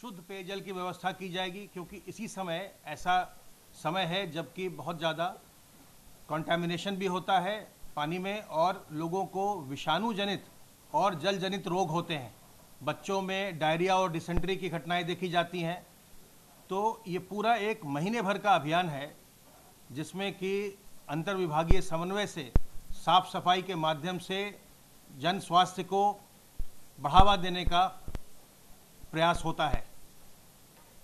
शुद्ध पेयजल की व्यवस्था की जाएगी, क्योंकि इसी समय ऐसा समय है जबकि बहुत ज़्यादा कंटामिनेशन भी होता है पानी में और लोगों को विषाणु जनित और जल जनित रोग होते हैं। बच्चों में डायरिया और डिसेंट्री की घटनाएं देखी जाती हैं। तो ये पूरा एक महीने भर का अभियान है जिसमें कि अंतर्विभागीय समन्वय से साफ सफाई के माध्यम से जन स्वास्थ्य को बढ़ावा देने का प्रयास होता है।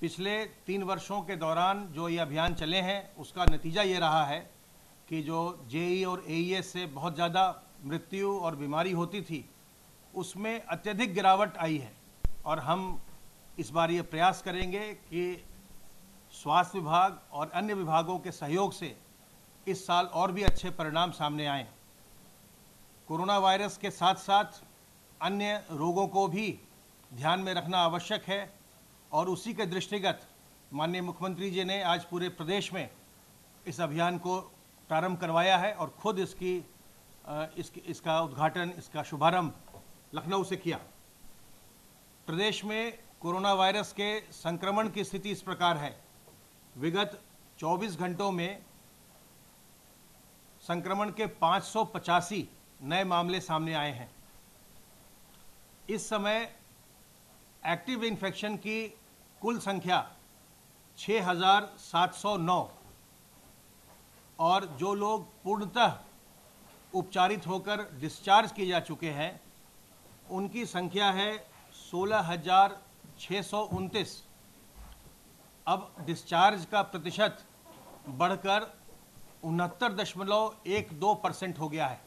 पिछले 3 वर्षों के दौरान जो ये अभियान चले हैं उसका नतीजा ये रहा है कि जो जेई और एईएस से बहुत ज़्यादा मृत्यु और बीमारी होती थी उसमें अत्यधिक गिरावट आई है। और हम इस बार ये प्रयास करेंगे कि स्वास्थ्य विभाग और अन्य विभागों के सहयोग से इस साल और भी अच्छे परिणाम सामने आएँ। कोरोना वायरस के साथ साथ अन्य रोगों को भी ध्यान में रखना आवश्यक है और उसी के दृष्टिगत माननीय मुख्यमंत्री जी ने आज पूरे प्रदेश में इस अभियान को प्रारंभ करवाया है और खुद इसका उद्घाटन, इसका शुभारंभ लखनऊ से किया। प्रदेश में कोरोना वायरस के संक्रमण की स्थिति इस प्रकार है। विगत 24 घंटों में संक्रमण के 585 नए मामले सामने आए हैं। इस समय एक्टिव इन्फेक्शन की कुल संख्या 6,709 और जो लोग पूर्णतः उपचारित होकर डिस्चार्ज किए जा चुके हैं उनकी संख्या है 16,629। अब डिस्चार्ज का प्रतिशत बढ़कर 69.12% हो गया है,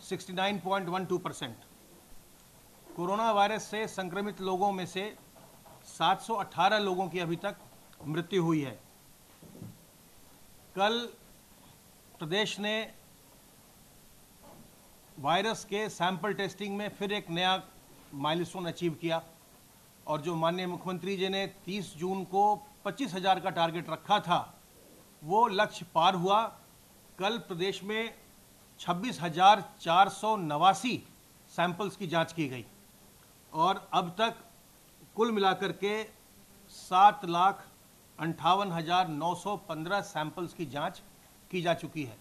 69.12%। कोरोना वायरस से संक्रमित लोगों में से 718 लोगों की अभी तक मृत्यु हुई है। कल प्रदेश ने वायरस के सैंपल टेस्टिंग में फिर एक नया माइलस्टोन अचीव किया और जो माननीय मुख्यमंत्री जी ने 30 जून को 25,000 का टारगेट रखा था वो लक्ष्य पार हुआ। कल प्रदेश में 26,489 सैंपल्स की जांच की गई और अब तक कुल मिलाकर के 7,58,915 सैंपल्स की जांच की जा चुकी है।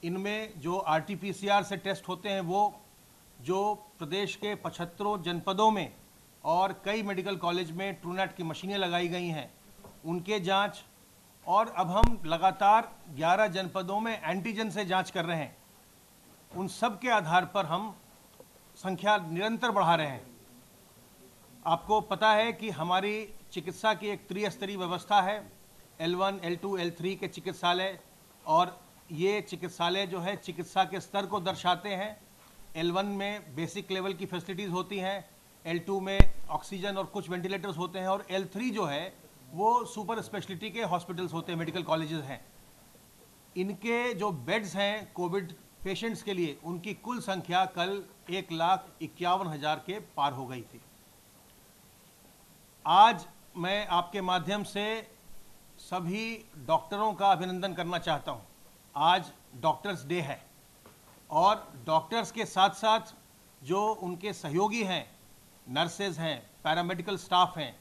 इनमें जो आरटीपीसीआर से टेस्ट होते हैं वो जो प्रदेश के 75 जनपदों में और कई मेडिकल कॉलेज में ट्रूनेट की मशीनें लगाई गई हैं उनके जांच, और अब हम लगातार 11 जनपदों में एंटीजन से जांच कर रहे हैं। उन सब के आधार पर हम संख्या निरंतर बढ़ा रहे हैं। आपको पता है कि हमारी चिकित्सा की एक त्रिस्तरीय व्यवस्था है, L1, L2, L3 के चिकित्सालय, और ये चिकित्सालय जो है चिकित्सा के स्तर को दर्शाते हैं। L1 में बेसिक लेवल की फैसिलिटीज़ होती हैं, L2 में ऑक्सीजन और कुछ वेंटिलेटर्स होते हैं, और L3 जो है वो सुपर स्पेशलिटी के हॉस्पिटल्स होते हैं, मेडिकल कॉलेजेस हैं। इनके जो बेड्स हैं कोविड पेशेंट्स के लिए उनकी कुल संख्या कल 1,51,000 के पार हो गई थी। आज मैं आपके माध्यम से सभी डॉक्टरों का अभिनंदन करना चाहता हूं। आज डॉक्टर्स डे है और डॉक्टर्स के साथ साथ जो उनके सहयोगी हैं, नर्सेज हैं, पैरामेडिकल स्टाफ हैं,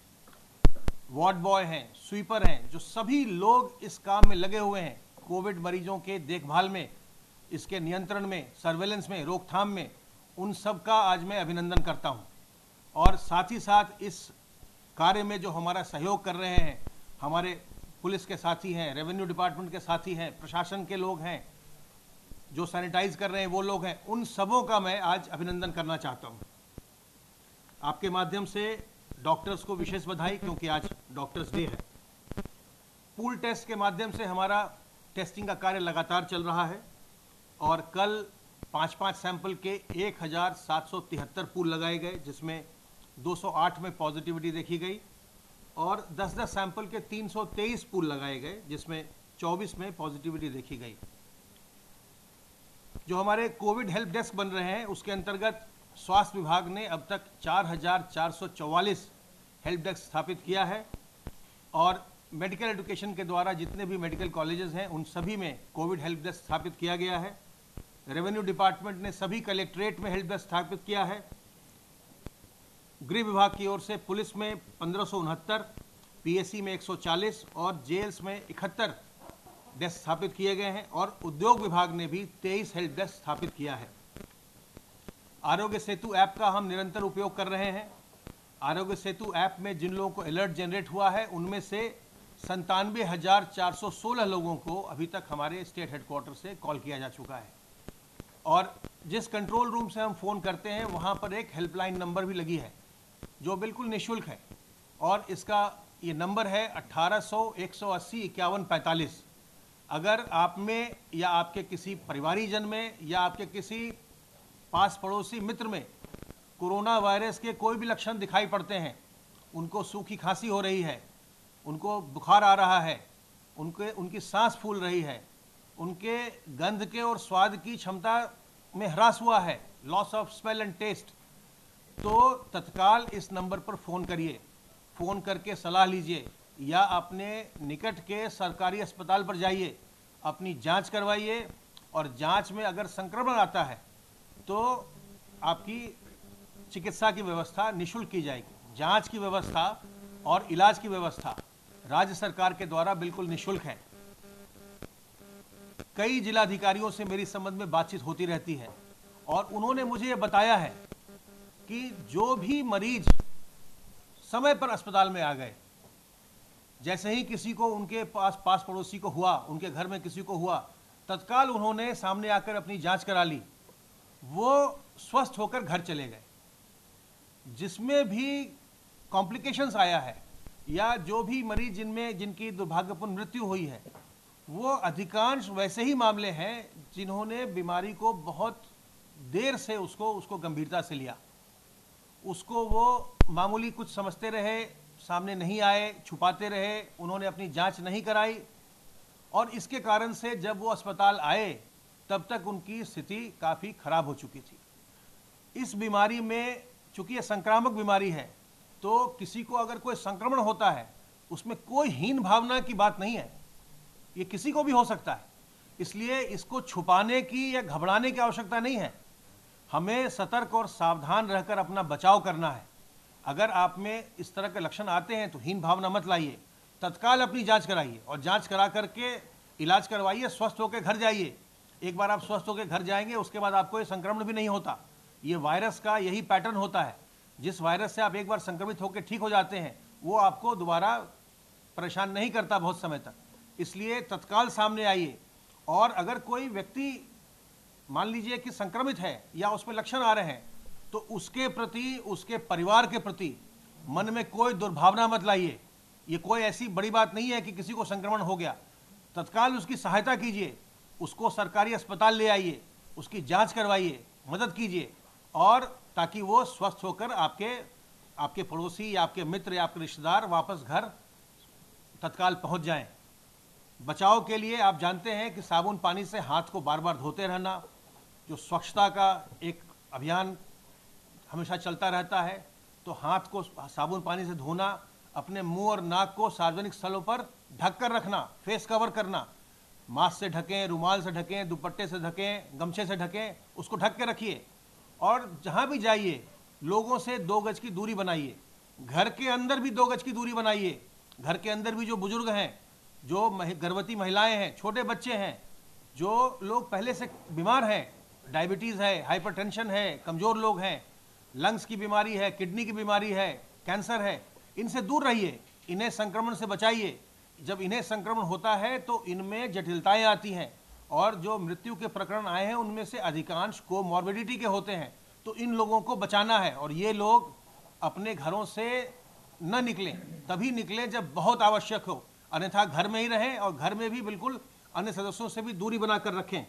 वार्ड बॉय हैं, स्वीपर हैं, जो सभी लोग इस काम में लगे हुए हैं कोविड मरीजों के देखभाल में, इसके नियंत्रण में, सर्वेलेंस में, रोकथाम में, उन सब का आज मैं अभिनंदन करता हूं। और साथ ही साथ इस कार्य में जो हमारा सहयोग कर रहे हैं, हमारे पुलिस के साथी हैं, रेवेन्यू डिपार्टमेंट के साथी हैं, प्रशासन के लोग हैं, जो सैनिटाइज कर रहे हैं वो लोग हैं, उन सबों का मैं आज अभिनंदन करना चाहता हूं। आपके माध्यम से डॉक्टर्स को विशेष बधाई, क्योंकि आज डॉक्टर्स डे है। पूल टेस्ट के माध्यम से हमारा टेस्टिंग का कार्य लगातार चल रहा है और कल 5-5 सैंपल के 1,773 पूल लगाए गए, जिसमें 208 में पॉजिटिविटी देखी गई, और 10-10 सैंपल के 323 पूल लगाए गए, जिसमें 24 में पॉजिटिविटी देखी गई। जो हमारे कोविड हेल्प डेस्क बन रहे हैं उसके अंतर्गत स्वास्थ्य विभाग ने अब तक 4,444 हेल्प डेस्क स्थापित किया है और मेडिकल एजुकेशन के द्वारा जितने भी मेडिकल कॉलेजेस हैं उन सभी में कोविड हेल्प डेस्क स्थापित किया गया है। रेवेन्यू डिपार्टमेंट ने सभी कलेक्ट्रेट में हेल्प डेस्क स्थापित किया है। गृह विभाग की ओर से पुलिस में 1569, पीएससी में 140 और जेल्स में 71 डेस्क स्थापित किए गए हैं और उद्योग विभाग ने भी 23 हेल्प डेस्क स्थापित किया है। आरोग्य सेतु ऐप का हम निरंतर उपयोग कर रहे हैं। आरोग्य सेतु ऐप में जिन लोगों को अलर्ट जनरेट हुआ है उनमें से 97,416 लोगों को अभी तक हमारे स्टेट हेडक्वार्टर से कॉल किया जा चुका है। और जिस कंट्रोल रूम से हम फ़ोन करते हैं वहाँ पर एक हेल्पलाइन नंबर भी लगी है जो बिल्कुल निःशुल्क है और इसका ये नंबर है 1800-180-5145। अगर आप में या आपके किसी परिवारीजन में या आपके किसी पास पड़ोसी मित्र में कोरोना वायरस के कोई भी लक्षण दिखाई पड़ते हैं, उनको सूखी खांसी हो रही है, उनको बुखार आ रहा है, उनकी सांस फूल रही है, उनके गंध के और स्वाद की क्षमता में ह्रास हुआ है, loss of smell and taste, तो तत्काल इस नंबर पर फ़ोन करिए। फ़ोन करके सलाह लीजिए या अपने निकट के सरकारी अस्पताल पर जाइए, अपनी जांच करवाइए और जांच में अगर संक्रमण आता है तो आपकी चिकित्सा की व्यवस्था निःशुल्क की जाएगी। जांच की व्यवस्था और इलाज की व्यवस्था राज्य सरकार के द्वारा बिल्कुल निःशुल्क है। कई जिलाधिकारियों से मेरी संबंध में बातचीत होती रहती है और उन्होंने मुझे ये बताया है कि जो भी मरीज समय पर अस्पताल में आ गए, जैसे ही किसी को उनके पास पड़ोसी को हुआ, उनके घर में किसी को हुआ, तत्काल उन्होंने सामने आकर अपनी जांच करा ली, वो स्वस्थ होकर घर चले गए। जिसमें भी कॉम्प्लिकेशंस आया है या जो भी मरीज जिनकी दुर्भाग्यपूर्ण मृत्यु हुई है, वो अधिकांश वैसे ही मामले हैं जिन्होंने बीमारी को बहुत देर से उसको गंभीरता से लिया, उसको वो मामूली कुछ समझते रहे, सामने नहीं आए, छुपाते रहे, उन्होंने अपनी जांच नहीं कराई और इसके कारण से जब वो अस्पताल आए तब तक उनकी स्थिति काफ़ी खराब हो चुकी थी। इस बीमारी में चूंकि ये संक्रामक बीमारी है तो किसी को अगर कोई संक्रमण होता है उसमें कोई हीन भावना की बात नहीं है, ये किसी को भी हो सकता है, इसलिए इसको छुपाने की या घबराने की आवश्यकता नहीं है। हमें सतर्क और सावधान रहकर अपना बचाव करना है। अगर आप में इस तरह के लक्षण आते हैं तो हीन भावना मत लाइए, तत्काल अपनी जांच कराइए और जांच करा करके इलाज करवाइए, स्वस्थ होकर घर जाइए। एक बार आप स्वस्थ होकर घर जाएंगे उसके बाद आपको ये संक्रमण भी नहीं होता। ये वायरस का यही पैटर्न होता है, जिस वायरस से आप एक बार संक्रमित होकर ठीक हो जाते हैं वो आपको दोबारा परेशान नहीं करता बहुत समय तक। इसलिए तत्काल सामने आइए और अगर कोई व्यक्ति मान लीजिए कि संक्रमित है या उसमें लक्षण आ रहे हैं तो उसके प्रति, उसके परिवार के प्रति मन में कोई दुर्भावना मत लाइए। ये कोई ऐसी बड़ी बात नहीं है कि किसी को संक्रमण हो गया, तत्काल उसकी सहायता कीजिए, उसको सरकारी अस्पताल ले आइए, उसकी जांच करवाइए, मदद कीजिए और ताकि वो स्वस्थ होकर आपके पड़ोसी या आपके मित्र या आपके रिश्तेदार वापस घर तत्काल पहुंच जाएं। बचाव के लिए आप जानते हैं कि साबुन पानी से हाथ को बार बार धोते रहना, जो स्वच्छता का एक अभियान हमेशा चलता रहता है, तो हाथ को साबुन पानी से धोना, अपने मुंह और नाक को सार्वजनिक स्थलों पर ढक कर रखना, फेस कवर करना, मास्क से ढकें, रुमाल से ढकें, दुपट्टे से ढकें, गमछे से ढकें, उसको ढक के रखिए और जहाँ भी जाइए लोगों से 2 गज की दूरी बनाइए। घर के अंदर भी 2 गज की दूरी बनाइए। घर के अंदर भी जो बुजुर्ग हैं, जो गर्भवती महिलाएं हैं, छोटे बच्चे हैं, जो लोग पहले से बीमार हैं, डायबिटीज़ है, हाइपरटेंशन है, कमज़ोर लोग हैं, लंग्स की बीमारी है, किडनी की बीमारी है, कैंसर है, इनसे दूर रहिए, इन्हें संक्रमण से बचाइए। जब इन्हें संक्रमण होता है तो इनमें जटिलताएं आती हैं और जो मृत्यु के प्रकरण आए हैं उनमें से अधिकांश कोमॉर्बिडिटी के होते हैं, तो इन लोगों को बचाना है और ये लोग अपने घरों से न निकलें, तभी निकलें जब बहुत आवश्यक हो, अन्यथा घर में ही रहें और घर में भी बिल्कुल अन्य सदस्यों से भी दूरी बनाकर रखें।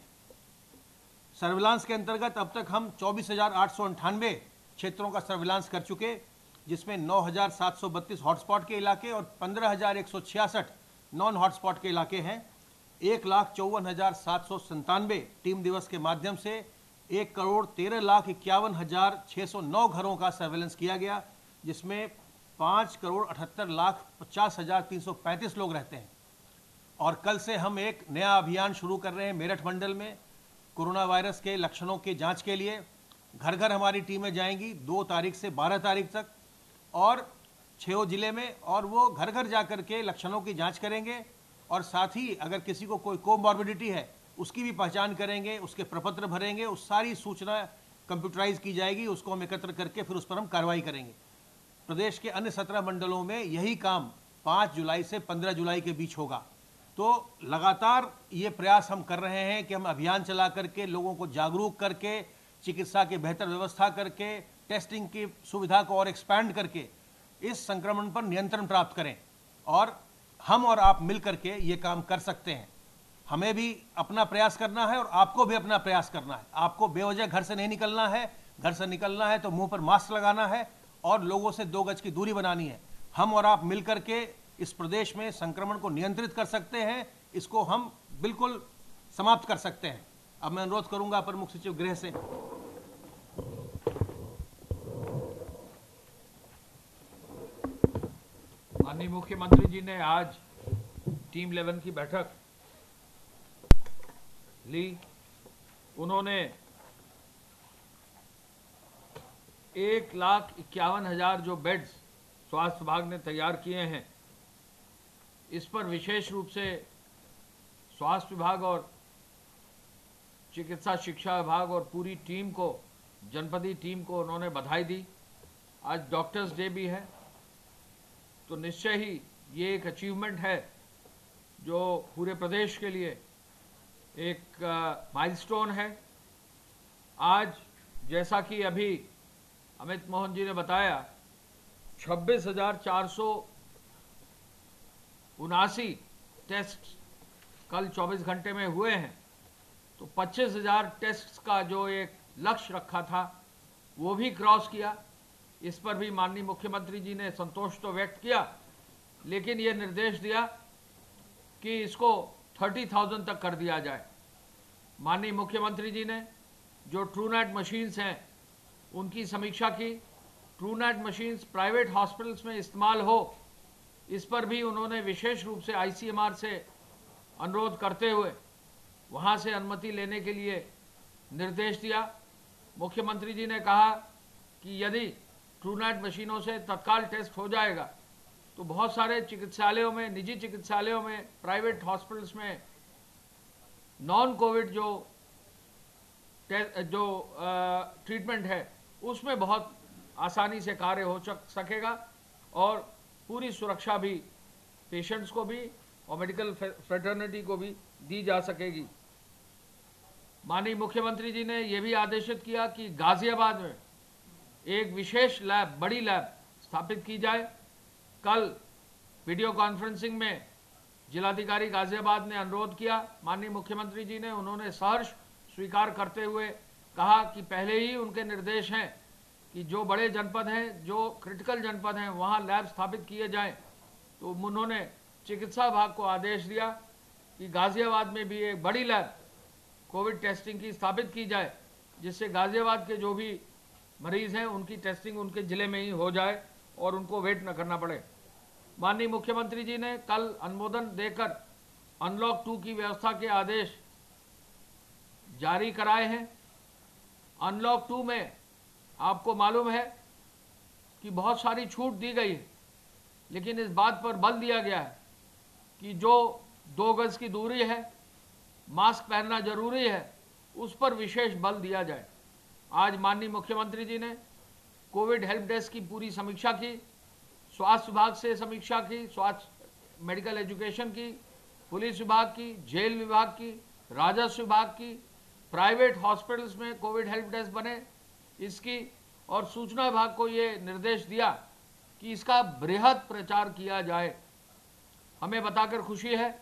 सर्विलांस के अंतर्गत अब तक हम 24,898 क्षेत्रों का सर्विलांस कर चुके, जिसमें 9,732 हॉटस्पॉट के इलाके और 15,166 नॉन हॉटस्पॉट के इलाके हैं। 1,54,797 टीम दिवस के माध्यम से 1,13,51,609 घरों का सर्वेलेंस किया गया, जिसमें 5,78,50,335 लोग रहते हैं। और कल से हम एक नया अभियान शुरू कर रहे हैं मेरठ मंडल में कोरोना वायरस के लक्षणों की जांच के लिए। घर घर हमारी टीमें जाएंगी 2 तारीख से 12 तारीख तक और 6 जिले में, और वो घर घर जा कर के लक्षणों की जांच करेंगे और साथ ही अगर किसी को कोई कोमॉर्बिडिटी है उसकी भी पहचान करेंगे, उसके प्रपत्र भरेंगे, उस सारी सूचना कंप्यूटराइज की जाएगी, उसको हम एकत्र करके फिर उस पर हम कार्रवाई करेंगे। प्रदेश के अन्य 17 मंडलों में यही काम 5 जुलाई से 15 जुलाई के बीच होगा। तो लगातार ये प्रयास हम कर रहे हैं कि हम अभियान चला करके लोगों को जागरूक करके, चिकित्सा की बेहतर व्यवस्था करके, टेस्टिंग की सुविधा को और एक्सपैंड करके इस संक्रमण पर नियंत्रण प्राप्त करें। और हम और आप मिल करके ये काम कर सकते हैं। हमें भी अपना प्रयास करना है और आपको भी अपना प्रयास करना है। आपको बेवजह घर से नहीं निकलना है, घर से निकलना है तो मुंह पर मास्क लगाना है और लोगों से 2 गज की दूरी बनानी है। हम और आप मिल करके इस प्रदेश में संक्रमण को नियंत्रित कर सकते हैं, इसको हम बिल्कुल समाप्त कर सकते हैं। अब मैं अनुरोध करूंगा अपर मुख्य सचिव गृह से। माननीय मुख्यमंत्री जी ने आज टीम 11 की बैठक ली। उन्होंने 1,51,000 जो बेड्स स्वास्थ्य विभाग ने तैयार किए हैं, इस पर विशेष रूप से स्वास्थ्य विभाग और चिकित्सा शिक्षा विभाग और पूरी टीम को, जनपदी टीम को उन्होंने बधाई दी। आज डॉक्टर्स डे भी है, तो निश्चय ही ये एक अचीवमेंट है जो पूरे प्रदेश के लिए एक माइलस्टोन है। आज जैसा कि अभी अमित मोहन जी ने बताया, 26,479 टेस्ट कल 24 घंटे में हुए हैं। तो 25,000 टेस्ट का जो एक लक्ष्य रखा था वो भी क्रॉस किया। इस पर भी माननीय मुख्यमंत्री जी ने संतोष तो व्यक्त किया, लेकिन ये निर्देश दिया कि इसको 30,000 तक कर दिया जाए। माननीय मुख्यमंत्री जी ने जो ट्रूनेट मशीन्स हैं उनकी समीक्षा की। ट्रूनेट मशीन्स प्राइवेट हॉस्पिटल्स में इस्तेमाल हो, इस पर भी उन्होंने विशेष रूप से ICMR से अनुरोध करते हुए वहां से अनुमति लेने के लिए निर्देश दिया। मुख्यमंत्री जी ने कहा कि यदि ट्रूनेट मशीनों से तत्काल टेस्ट हो जाएगा तो बहुत सारे चिकित्सालयों में, निजी चिकित्सालयों में, प्राइवेट हॉस्पिटल्स में नॉन कोविड जो ट्रीटमेंट है उसमें बहुत आसानी से कार्य हो सकेगा और पूरी सुरक्षा भी पेशेंट्स को भी और मेडिकल फ्रेटर्निटी को भी दी जा सकेगी। माननीय मुख्यमंत्री जी ने यह भी आदेशित किया कि गाजियाबाद में एक विशेष लैब, बड़ी लैब स्थापित की जाए। कल वीडियो कॉन्फ्रेंसिंग में जिलाधिकारी गाजियाबाद ने अनुरोध किया, माननीय मुख्यमंत्री जी ने, उन्होंने सहर्ष स्वीकार करते हुए कहा कि पहले ही उनके निर्देश हैं कि जो बड़े जनपद हैं, जो क्रिटिकल जनपद हैं, वहां लैब स्थापित किए जाएं। तो उन्होंने चिकित्सा विभाग को आदेश दिया कि गाजियाबाद में भी एक बड़ी लैब कोविड टेस्टिंग की स्थापित की जाए, जिससे गाजियाबाद के जो भी मरीज हैं उनकी टेस्टिंग उनके जिले में ही हो जाए और उनको वेट न करना पड़े। माननीय मुख्यमंत्री जी ने कल अनुमोदन देकर अनलॉक 2 की व्यवस्था के आदेश जारी कराए हैं। अनलॉक 2 में आपको मालूम है कि बहुत सारी छूट दी गई है, लेकिन इस बात पर बल दिया गया है कि जो 2 गज की दूरी है, मास्क पहनना जरूरी है, उस पर विशेष बल दिया जाए। आज माननीय मुख्यमंत्री जी ने कोविड हेल्प डेस्क की पूरी समीक्षा की, स्वास्थ्य विभाग से समीक्षा की, स्वास्थ्य मेडिकल एजुकेशन की, पुलिस विभाग की, जेल विभाग की, राजस्व विभाग की, प्राइवेट हॉस्पिटल्स में कोविड हेल्प डेस्क बने इसकी, और सूचना विभाग को ये निर्देश दिया कि इसका बृहद प्रचार किया जाए। हमें बताकर खुशी है,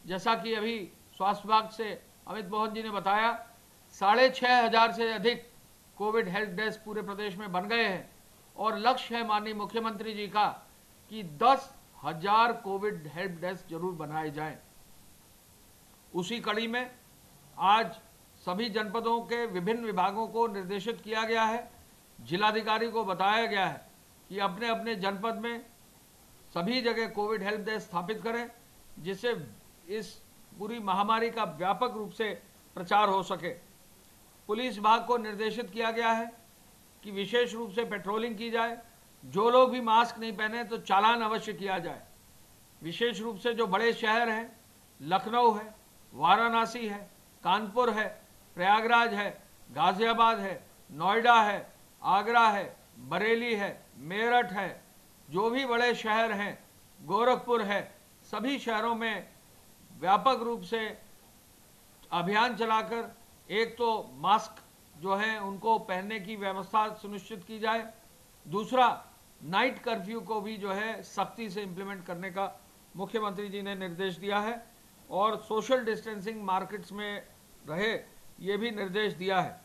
जैसा कि अभी स्वास्थ्य विभाग से अमित मोहन जी ने बताया, 6,500 से अधिक कोविड हेल्प डेस्क पूरे प्रदेश में बन गए हैं और लक्ष्य है माननीय मुख्यमंत्री जी का कि 10,000 कोविड हेल्प डेस्क जरूर बनाए जाएं। उसी कड़ी में आज सभी जनपदों के विभिन्न विभागों को निर्देशित किया गया है, जिलाधिकारी को बताया गया है कि अपने अपने जनपद में सभी जगह कोविड हेल्प डेस्क स्थापित करें, जिससे इस पूरी महामारी का व्यापक रूप से प्रचार हो सके। पुलिस विभाग को निर्देशित किया गया है कि विशेष रूप से पेट्रोलिंग की जाए, जो लोग भी मास्क नहीं पहने तो चालान अवश्य किया जाए। विशेष रूप से जो बड़े शहर हैं, लखनऊ है, वाराणसी है, कानपुर है, प्रयागराज है, गाजियाबाद है, नोएडा है, आगरा है, बरेली है, मेरठ है, जो भी बड़े शहर हैं, गोरखपुर है, सभी शहरों में व्यापक रूप से अभियान चलाकर एक तो मास्क जो है उनको पहनने की व्यवस्था सुनिश्चित की जाए, दूसरा नाइट कर्फ्यू को भी जो है सख्ती से इंप्लीमेंट करने का मुख्यमंत्री जी ने निर्देश दिया है, और सोशल डिस्टेंसिंग मार्केट्स में रहे ये भी निर्देश दिया है।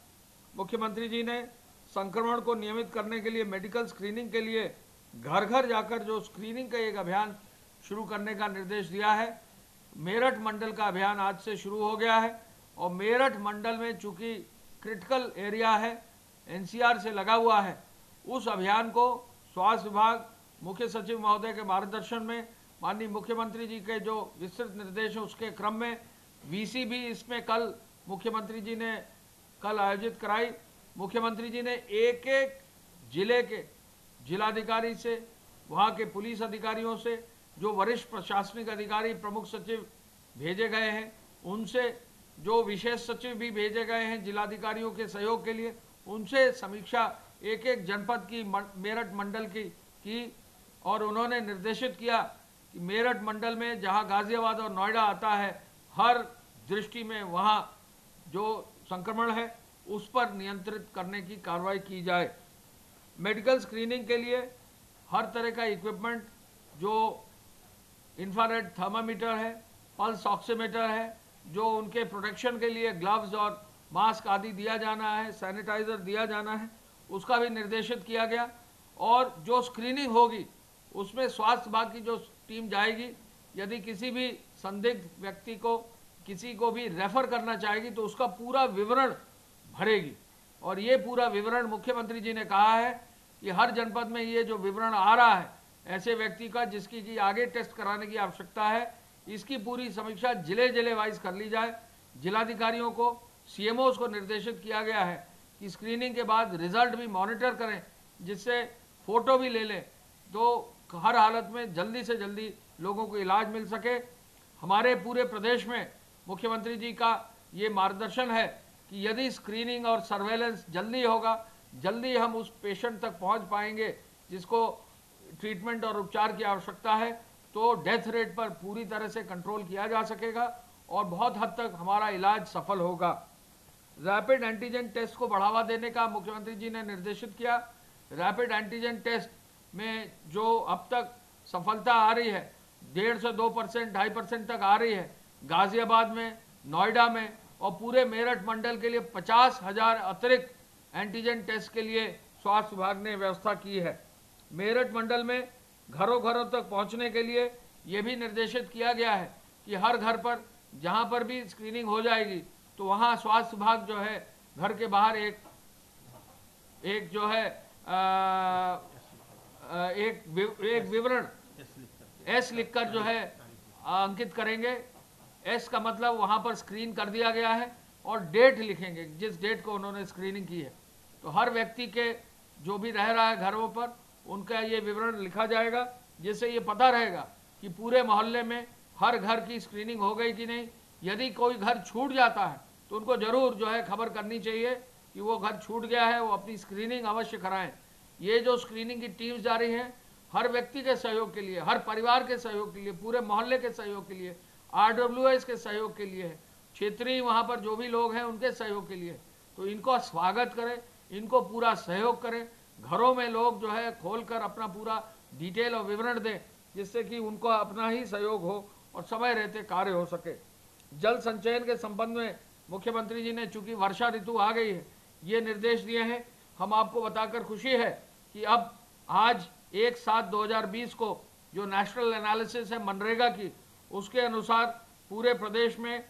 मुख्यमंत्री जी ने संक्रमण को नियमित करने के लिए मेडिकल स्क्रीनिंग के लिए घर घर जाकर जो स्क्रीनिंग का एक अभियान शुरू करने का निर्देश दिया है। मेरठ मंडल का अभियान आज से शुरू हो गया है, और मेरठ मंडल में चूंकि क्रिटिकल एरिया है, एनसीआर से लगा हुआ है, उस अभियान को स्वास्थ्य विभाग मुख्य सचिव महोदय के मार्गदर्शन में माननीय मुख्यमंत्री जी के जो विस्तृत निर्देश है उसके क्रम में वीसी भी इसमें कल मुख्यमंत्री जी ने कल आयोजित कराई। मुख्यमंत्री जी ने एक एक जिले के जिलाधिकारी से, वहाँ के पुलिस अधिकारियों से, जो वरिष्ठ प्रशासनिक अधिकारी प्रमुख सचिव भेजे गए हैं उनसे, जो विशेष सचिव भी भेजे गए हैं जिलाधिकारियों के सहयोग के लिए, उनसे समीक्षा एक एक जनपद की मेरठ मंडल की और उन्होंने निर्देशित किया कि मेरठ मंडल में जहां गाजियाबाद और नोएडा आता है, हर दृष्टि में वहां जो संक्रमण है उस पर नियंत्रित करने की कार्रवाई की जाए। मेडिकल स्क्रीनिंग के लिए हर तरह का इक्विपमेंट, जो इंफ्रारेड थर्मामीटर है, पल्स ऑक्सीमीटर है, जो उनके प्रोटेक्शन के लिए ग्लव्स और मास्क आदि दिया जाना है, सैनिटाइजर दिया जाना है, उसका भी निर्देशित किया गया। और जो स्क्रीनिंग होगी उसमें स्वास्थ्य विभाग की जो टीम जाएगी, यदि किसी भी संदिग्ध व्यक्ति को किसी को भी रेफर करना चाहेगी तो उसका पूरा विवरण भरेगी, और ये पूरा विवरण मुख्यमंत्री जी ने कहा है कि हर जनपद में ये जो विवरण आ रहा है ऐसे व्यक्ति का जिसकी की आगे टेस्ट कराने की आवश्यकता है, इसकी पूरी समीक्षा जिले वाइज कर ली जाए। जिलाधिकारियों को, सीएमओस को निर्देशित किया गया है कि स्क्रीनिंग के बाद रिजल्ट भी मॉनिटर करें, जिससे फोटो भी ले लें तो हर हालत में जल्दी से जल्दी लोगों को इलाज मिल सके। हमारे पूरे प्रदेश में मुख्यमंत्री जी का ये मार्गदर्शन है कि यदि स्क्रीनिंग और सर्वेलेंस जल्दी होगा, जल्दी हम उस पेशेंट तक पहुंच पाएंगे जिसको ट्रीटमेंट और उपचार की आवश्यकता है, तो डेथ रेट पर पूरी तरह से कंट्रोल किया जा सकेगा और बहुत हद तक हमारा इलाज सफल होगा। रैपिड एंटीजन टेस्ट को बढ़ावा देने का मुख्यमंत्री जी ने निर्देशित किया। रैपिड एंटीजन टेस्ट में जो अब तक सफलता आ रही है 1.5 से 2%, 2.5% तक आ रही है, गाजियाबाद में, नोएडा में और पूरे मेरठ मंडल के लिए 50,000 अतिरिक्त एंटीजन टेस्ट के लिए स्वास्थ्य विभाग ने व्यवस्था की है। मेरठ मंडल में घरों घरों तक पहुंचने के लिए ये भी निर्देशित किया गया है कि हर घर पर जहां पर भी स्क्रीनिंग हो जाएगी तो वहां स्वास्थ्य विभाग जो है घर के बाहर एक जो है एक विवरण एस लिखकर जो है अंकित करेंगे। एस का मतलब वहां पर स्क्रीन कर दिया गया है, और डेट लिखेंगे जिस डेट को उन्होंने स्क्रीनिंग की है। तो हर व्यक्ति के जो भी रह रहा है घरों पर उनका ये विवरण लिखा जाएगा, जिससे ये पता रहेगा कि पूरे मोहल्ले में हर घर की स्क्रीनिंग हो गई कि नहीं। यदि कोई घर छूट जाता है तो उनको जरूर जो है खबर करनी चाहिए कि वो घर छूट गया है, वो अपनी स्क्रीनिंग अवश्य कराएं। ये जो स्क्रीनिंग की टीम्स जा रही हैं, हर व्यक्ति के सहयोग के लिए, हर परिवार के सहयोग के लिए, पूरे मोहल्ले के सहयोग के लिए, RWS के सहयोग के लिए है, क्षेत्रीय वहाँ पर जो भी लोग हैं उनके सहयोग के लिए। तो इनको स्वागत करें, इनको पूरा सहयोग करें। घरों में लोग जो है खोलकर अपना पूरा डिटेल और विवरण दें, जिससे कि उनको अपना ही सहयोग हो और समय रहते कार्य हो सके। जल संचयन के संबंध में मुख्यमंत्री जी ने, चूंकि वर्षा ऋतु आ गई है, ये निर्देश दिए हैं। हम आपको बताकर खुशी है कि अब आज 1/7/2020 को जो नेशनल एनालिसिस है मनरेगा की, उसके अनुसार पूरे प्रदेश में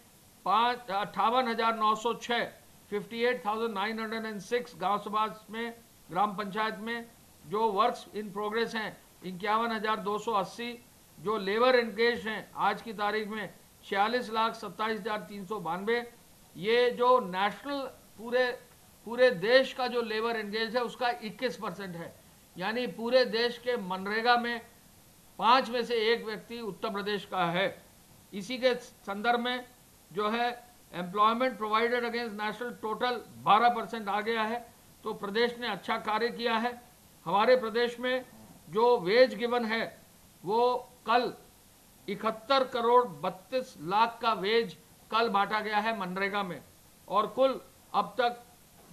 58,906 58,906 गांव समाज में, ग्राम पंचायत में जो वर्क्स इन प्रोग्रेस हैं 51,280, जो लेबर एंगेज हैं आज की तारीख में 46,27,392। ये जो नेशनल पूरे देश का जो लेबर एंगेज है उसका 21% है। यानी पूरे देश के मनरेगा में 5 में से 1 व्यक्ति उत्तर प्रदेश का है। इसी के संदर्भ में जो है employment provided against national total 12% आ गया है। तो प्रदेश ने अच्छा कार्य किया है। हमारे प्रदेश में जो वेज गिवन है वो कल 71 करोड़ 32 लाख का वेज कल बांटा गया है मनरेगा में, और कुल अब तक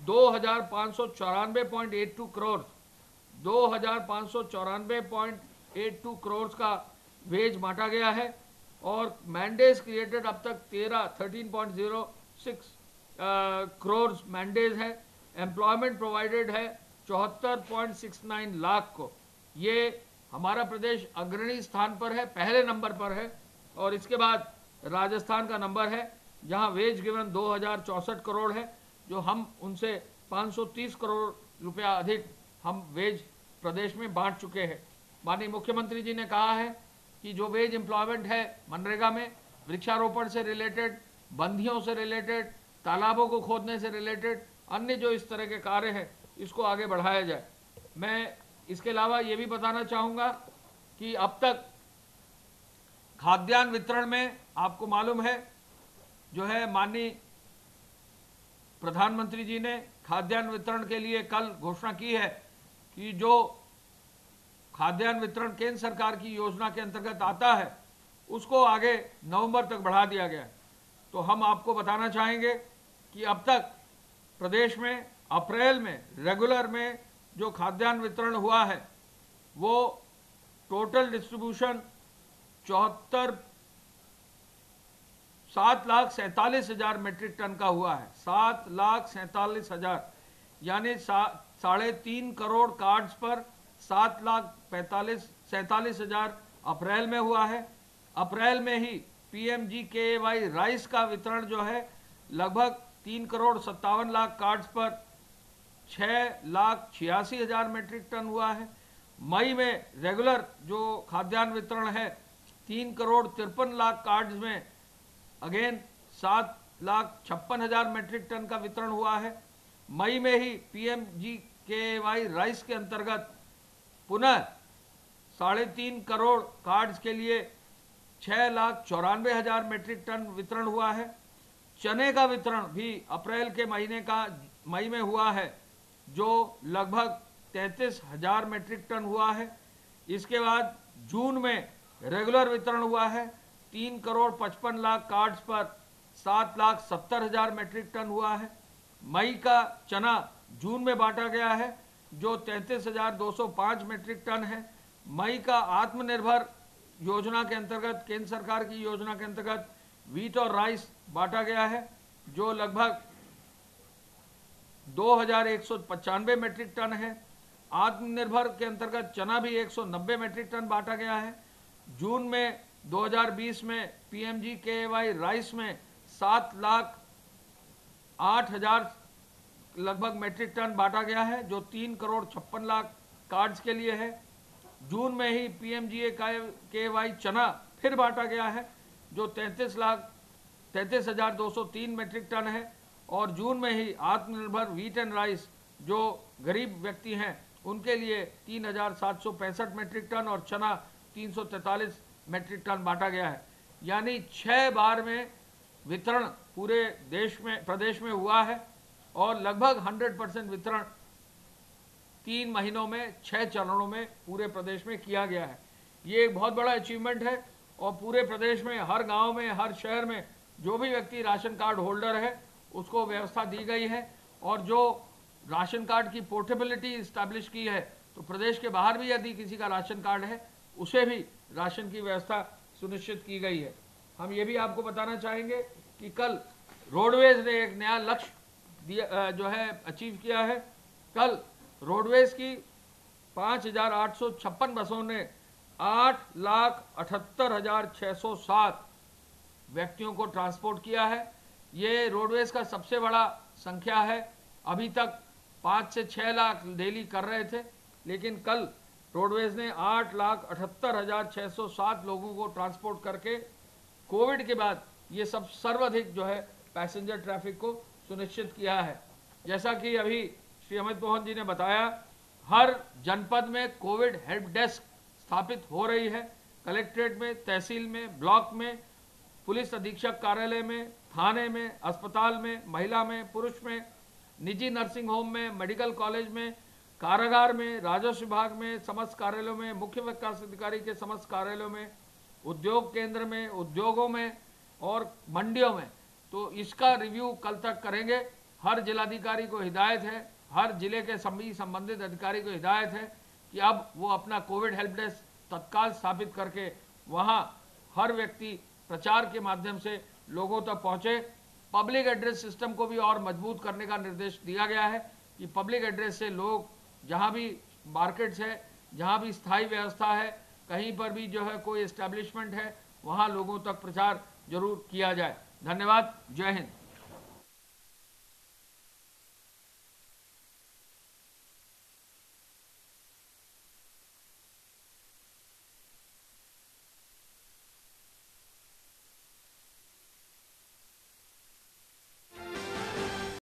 2594.82 करोड़ 2594.82 करोड़ का वेज बांटा गया है। और मैंडेज क्रिएटेड अब तक 13.06 करोड़ मैंडेज है। एम्प्लॉयमेंट प्रोवाइडेड है 74.69 लाख को। ये हमारा प्रदेश अग्रणी स्थान पर है, पहले नंबर पर है। और इसके बाद राजस्थान का नंबर है जहां वेज गिवन 2064 करोड़ है, जो हम उनसे 530 करोड़ रुपया अधिक हम वेज प्रदेश में बांट चुके हैं। माननीय मुख्यमंत्री जी ने कहा है कि जो वेज एम्प्लॉयमेंट है मनरेगा में वृक्षारोपण से रिलेटेड, बंधियों से रिलेटेड, तालाबों को खोदने से रिलेटेड, अन्य जो इस तरह के कार्य हैं इसको आगे बढ़ाया जाए। मैं इसके अलावा ये भी बताना चाहूँगा कि अब तक खाद्यान्न वितरण में आपको मालूम है जो है माननीय प्रधानमंत्री जी ने खाद्यान्न वितरण के लिए कल घोषणा की है कि जो खाद्यान्न वितरण केंद्र सरकार की योजना के अंतर्गत आता है उसको आगे नवंबर तक बढ़ा दिया गया है। तो हम आपको बताना चाहेंगे कि अब तक प्रदेश में अप्रैल में रेगुलर में जो खाद्यान्न वितरण हुआ है वो टोटल डिस्ट्रीब्यूशन 7,47,000 मैट्रिक टन का हुआ है। 7,47,000 यानी 3.5 करोड़ कार्ड्स पर 7,47,000 अप्रैल में हुआ है। अप्रैल में ही PMGKY राइस का वितरण जो है लगभग 3 करोड़ 57 लाख कार्ड्स पर 6,86,000 मैट्रिक टन हुआ है। मई में रेगुलर जो खाद्यान्न वितरण है 3 करोड़ 53 लाख कार्ड्स में अगेन 7,56,000 मैट्रिक टन का वितरण हुआ है। मई में ही PMGKY राइस के अंतर्गत पुनः 3.5 करोड़ कार्ड्स के लिए 6,94,000 मैट्रिक टन वितरण हुआ है। चने का वितरण भी अप्रैल के महीने का मई में हुआ है जो लगभग 33,000 मैट्रिक टन हुआ है। इसके बाद जून में रेगुलर वितरण हुआ है 3 करोड़ 55 लाख कार्ड्स पर 7,70,000 मैट्रिक टन हुआ है। मई का चना जून में बांटा गया है जो 33,205 मैट्रिक टन है। मई का आत्मनिर्भर योजना के अंतर्गत केंद्र सरकार की योजना के अंतर्गत वीट और राइस बांटा गया है जो लगभग 2,195 मैट्रिक टन है। आत्मनिर्भर के अंतर्गत चना भी 190 मैट्रिक टन बांटा गया है। जून में 2020 में PMGKY राइस में 7,08,000 लगभग मैट्रिक टन बांटा गया है जो 3 करोड़ 56 लाख कार्ड्स के लिए है। जून में ही PMGKY चना फिर बांटा गया है जो 33,203 मैट्रिक टन है। और जून में ही आत्मनिर्भर व्हीट एंड राइस जो गरीब व्यक्ति हैं उनके लिए 3,765 मैट्रिक टन और चना 343 मैट्रिक टन बांटा गया है। यानी 6 बार में वितरण पूरे देश में प्रदेश में हुआ है और लगभग 100% वितरण 3 महीनों में 6 चरणों में पूरे प्रदेश में किया गया है। ये एक बहुत बड़ा अचीवमेंट है और पूरे प्रदेश में हर गांव में हर शहर में जो भी व्यक्ति राशन कार्ड होल्डर है उसको व्यवस्था दी गई है। और जो राशन कार्ड की पोर्टेबिलिटी इस्टेब्लिश की है तो प्रदेश के बाहर भी यदि किसी का राशन कार्ड है उसे भी राशन की व्यवस्था सुनिश्चित की गई है। हम ये भी आपको बताना चाहेंगे कि कल रोडवेज ने एक नया लक्ष्य दिया जो है अचीव किया है। कल रोडवेज की 5,856 बसों ने 8,78,607 व्यक्तियों को ट्रांसपोर्ट किया है। ये रोडवेज का सबसे बड़ा संख्या है। अभी तक 5 से 6 लाख डेली कर रहे थे, लेकिन कल रोडवेज ने 8,78,607 लोगों को ट्रांसपोर्ट करके कोविड के बाद ये सब सर्वाधिक जो है पैसेंजर ट्रैफिक को सुनिश्चित किया है। जैसा कि अभी श्री अमित मोहन जी ने बताया, हर जनपद में कोविड हेल्प डेस्क स्थापित हो रही है। कलेक्ट्रेट में, तहसील में, ब्लॉक में, पुलिस अधीक्षक कार्यालय में, थाने में, अस्पताल में, महिला में, पुरुष में, निजी नर्सिंग होम में, मेडिकल कॉलेज में, कारागार में, राजस्व विभाग में, समस्त कार्यालयों में, मुख्य विकास अधिकारी के समस्त कार्यालयों में, उद्योग केंद्र में, उद्योगों में और मंडियों में। तो इसका रिव्यू कल तक करेंगे। हर जिलाधिकारी को हिदायत है, हर जिले के सभी संबंधित अधिकारी को हिदायत है कि अब वो अपना कोविड हेल्प डेस्क तत्काल स्थापित करके वहाँ हर व्यक्ति प्रचार के माध्यम से लोगों तक पहुँचे। पब्लिक एड्रेस सिस्टम को भी और मजबूत करने का निर्देश दिया गया है कि पब्लिक एड्रेस से लोग जहाँ भी मार्केट्स है, जहाँ भी स्थायी व्यवस्था है, कहीं पर भी जो है कोई एस्टेब्लिशमेंट है, वहाँ लोगों तक प्रचार जरूर किया जाए। धन्यवाद। जय हिंद।